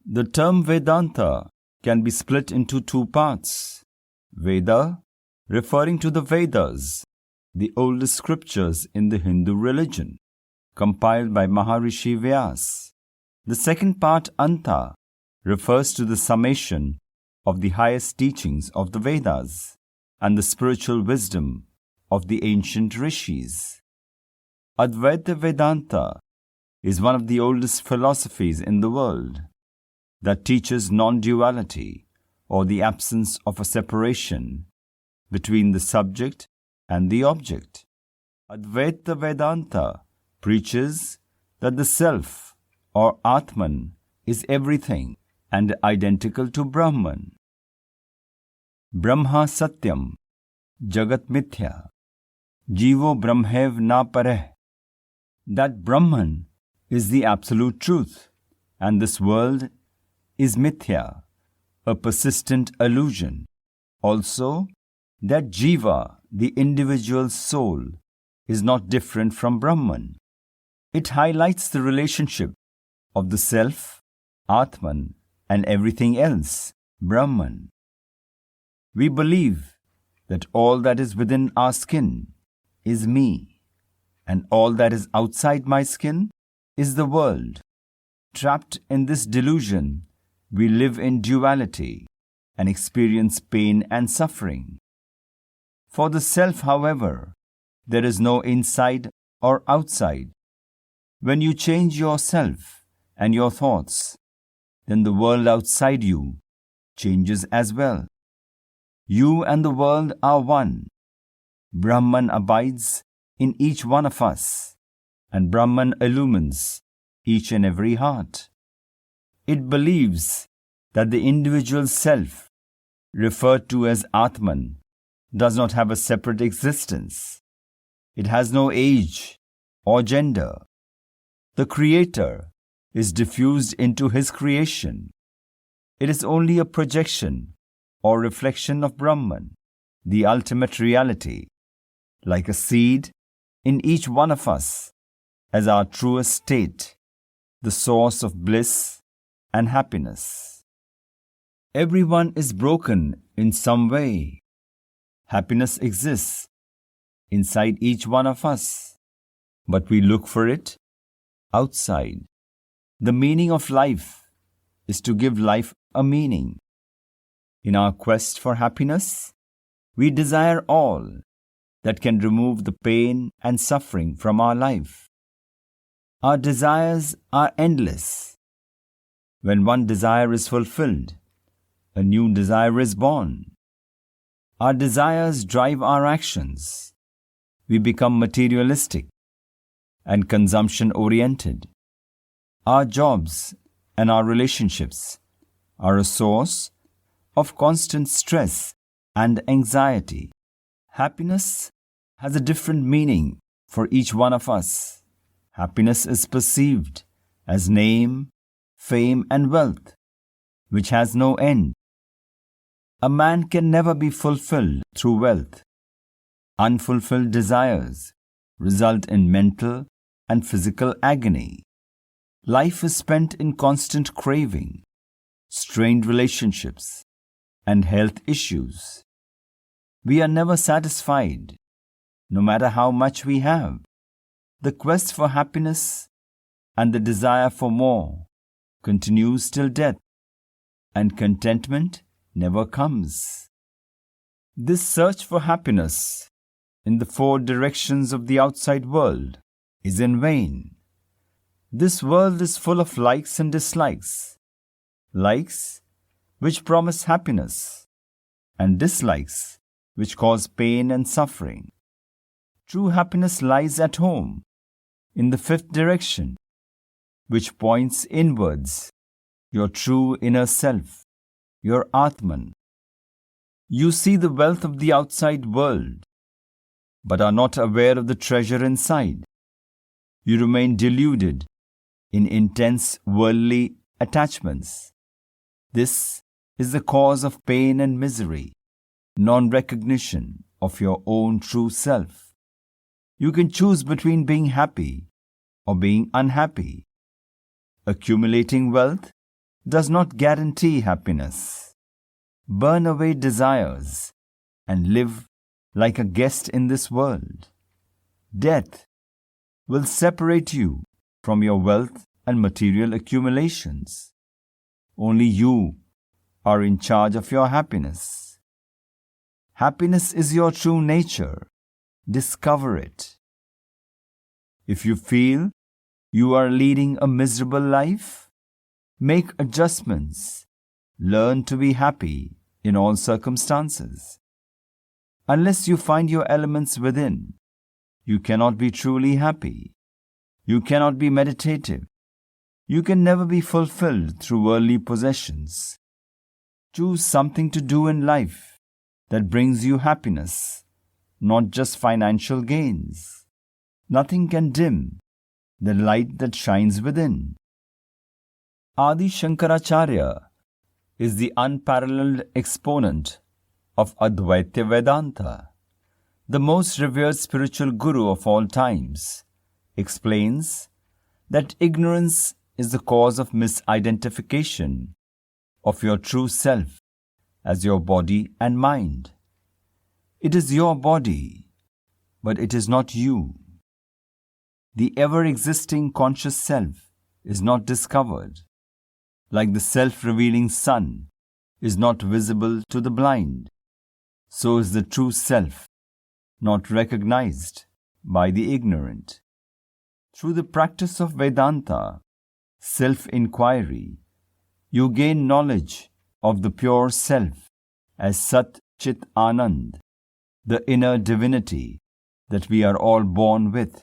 The term Vedanta can be split into two parts. Veda, referring to the Vedas, the oldest scriptures in the Hindu religion, compiled by Maharishi Vyas. The second part, Anta, refers to the summation of the highest teachings of the Vedas and the spiritual wisdom of the ancient rishis. Advaita Vedanta is one of the oldest philosophies in the world that teaches non-duality, or the absence of a separation between the subject and the object. Advaita Vedanta preaches that the self, or Atman, is everything and identical to Brahman. Brahma Satyam, Jagat Mithya, Jivo Brahmev Na Pareh. That Brahman is the absolute truth, and this world is Mithya, a persistent illusion. Also, that Jiva, the individual soul, is not different from Brahman. It highlights the relationship of the self, Atman, and everything else, Brahman. We believe that all that is within our skin is me, and all that is outside my skin is the world. Trapped in this delusion, we live in duality and experience pain and suffering. For the self, however, there is no inside or outside. When you change yourself and your thoughts, then the world outside you changes as well. You and the world are one. Brahman abides in each one of us, and Brahman illumines each and every heart. It believes that the individual self, referred to as Atman, does not have a separate existence. It has no age or gender. The Creator is diffused into His creation. It is only a projection or reflection of Brahman, the ultimate reality, like a seed in each one of us as our truest state, the source of bliss and happiness. Everyone is broken in some way. Happiness exists inside each one of us, but we look for it outside. The meaning of life is to give life a meaning. In our quest for happiness, we desire all that can remove the pain and suffering from our life. Our desires are endless. When one desire is fulfilled, a new desire is born. Our desires drive our actions. We become materialistic and consumption-oriented. Our jobs and our relationships are a source of constant stress and anxiety. Happiness has a different meaning for each one of us. Happiness is perceived as name, fame, and wealth, which has no end. A man can never be fulfilled through wealth. Unfulfilled desires result in mental and physical agony. Life is spent in constant craving, strained relationships, and health issues. We are never satisfied, no matter how much we have. The quest for happiness and the desire for more continues till death, and contentment never comes. This search for happiness in the four directions of the outside world is in vain. This world is full of likes and dislikes. Likes which promise happiness, and dislikes which cause pain and suffering. True happiness lies at home, in the fifth direction, which points inwards, your true inner self, your Atman. You see the wealth of the outside world, but are not aware of the treasure inside. You remain deluded in intense worldly attachments. This is the cause of pain and misery, non-recognition of your own true self. You can choose between being happy or being unhappy. Accumulating wealth does not guarantee happiness. Burn away desires and live like a guest in this world. Death will separate you from your wealth and material accumulations. Only you are in charge of your happiness. Happiness is your true nature. Discover it. If you feel you are leading a miserable life, make adjustments. Learn to be happy in all circumstances. Unless you find your elements within, you cannot be truly happy. You cannot be meditative. You can never be fulfilled through worldly possessions. Choose something to do in life that brings you happiness, not just financial gains. Nothing can dim the light that shines within. Adi Shankaracharya is the unparalleled exponent of Advaita Vedanta. The most revered spiritual guru of all times explains that ignorance is the cause of misidentification of your true self as your body and mind. It is your body, but it is not you. The ever-existing conscious self is not discovered, like the self-revealing sun is not visible to the blind. So is the true self not recognized by the ignorant. Through the practice of Vedanta, self-inquiry, you gain knowledge of the pure self as Sat Chit Anand, the inner divinity that we are all born with.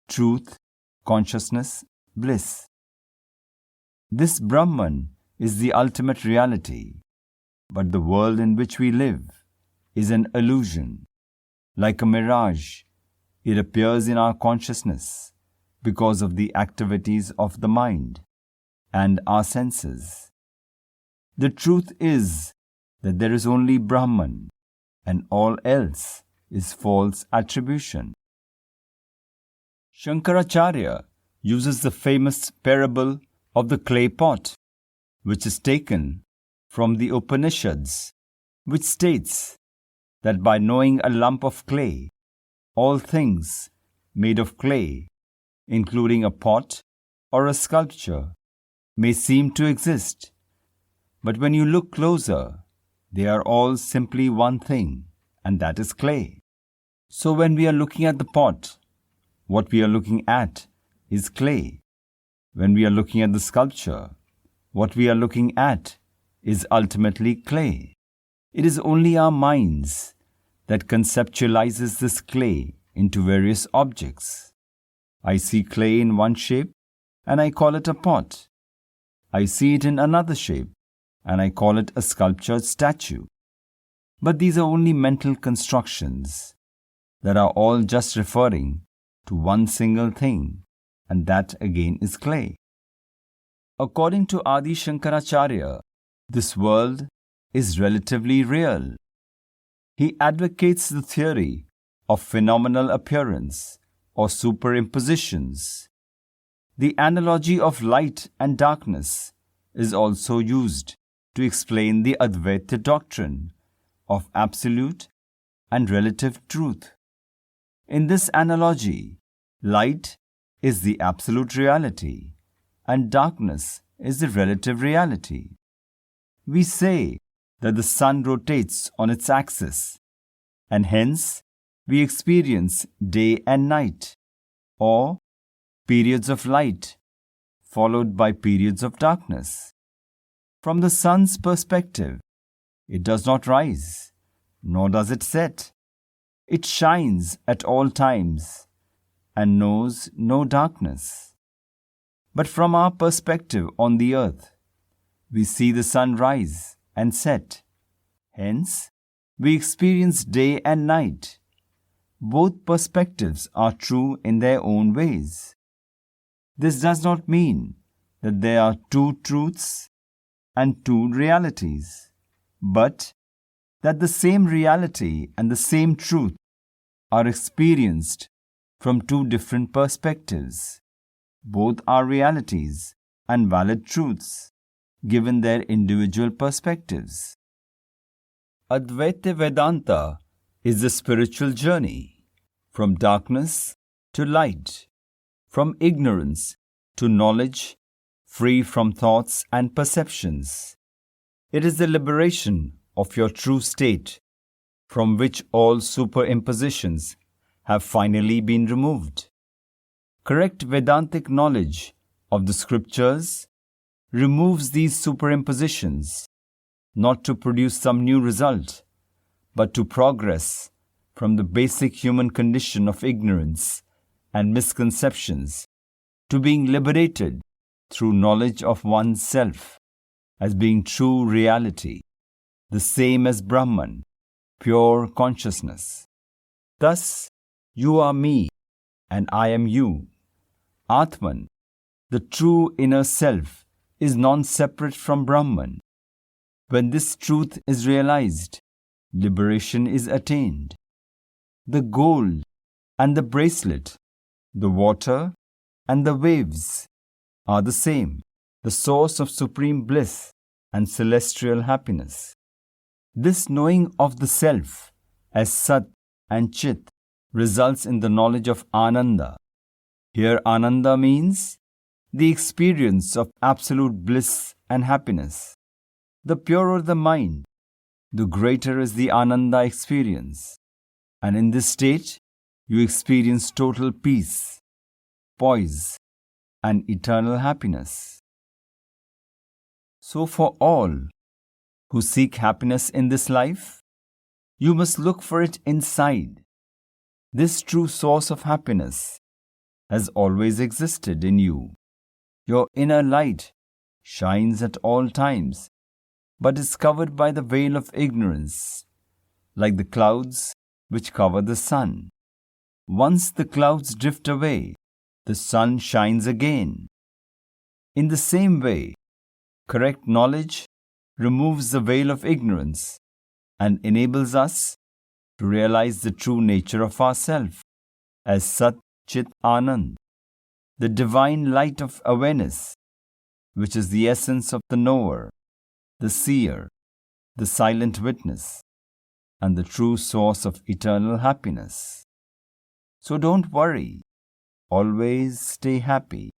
Truth, consciousness, bliss. This Brahman is the ultimate reality, but the world in which we live is an illusion. Like a mirage, it appears in our consciousness because of the activities of the mind and our senses. The truth is that there is only Brahman and all else is false attribution. Shankaracharya uses the famous parable of the clay pot, which is taken from the Upanishads, which states that by knowing a lump of clay, all things made of clay, including a pot or a sculpture, may seem to exist. But when you look closer, they are all simply one thing, and that is clay. So when we are looking at the pot, what we are looking at is clay. When we are looking at the sculpture, what we are looking at is ultimately clay. It is only our minds that conceptualizes this clay into various objects. I see clay in one shape and I call it a pot. I see it in another shape and I call it a sculptured statue. But these are only mental constructions that are all just referring to one single thing, and that again is clay. According to Adi Shankaracharya, this world is relatively real. He advocates the theory of phenomenal appearance or superimpositions. The analogy of light and darkness is also used to explain the Advaita doctrine of absolute and relative truth. In this analogy, light is the absolute reality and darkness is the relative reality. We say that the sun rotates on its axis, and hence we experience day and night, or periods of light followed by periods of darkness. From the sun's perspective, it does not rise, nor does it set. It shines at all times and knows no darkness. But from our perspective on the earth, we see the sun rise and set. Hence, we experience day and night. Both perspectives are true in their own ways. This does not mean that there are two truths and two realities, but that the same reality and the same truth are experienced from two different perspectives. Both are realities and valid truths. given their individual perspectives. Advaita Vedanta is the spiritual journey from darkness to light, from ignorance to knowledge, free from thoughts and perceptions. It is the liberation of your true state, from which all superimpositions have finally been removed. Correct Vedantic knowledge of the scriptures removes these superimpositions, not to produce some new result, but to progress from the basic human condition of ignorance and misconceptions to being liberated through knowledge of one's self as being true reality, the same as Brahman, pure consciousness. Thus, you are me and I am you. Atman, the true inner self, is non-separate from Brahman. When this truth is realized, liberation is attained. The gold and the bracelet, the water and the waves are the same, the source of supreme bliss and celestial happiness. This knowing of the self as Sat and Chit results in the knowledge of Ananda. Here Ananda means the experience of absolute bliss and happiness. The purer the mind, the greater is the Ananda experience. And in this state, you experience total peace, poise, and eternal happiness. So for all who seek happiness in this life, you must look for it inside. This true source of happiness has always existed in you. Your inner light shines at all times, but is covered by the veil of ignorance, like the clouds which cover the sun. Once the clouds drift away, the sun shines again. In the same way, correct knowledge removes the veil of ignorance and enables us to realize the true nature of ourself as Sat Chit Anand, the divine light of awareness, which is the essence of the knower, the seer, the silent witness, and the true source of eternal happiness. So don't worry, always stay happy.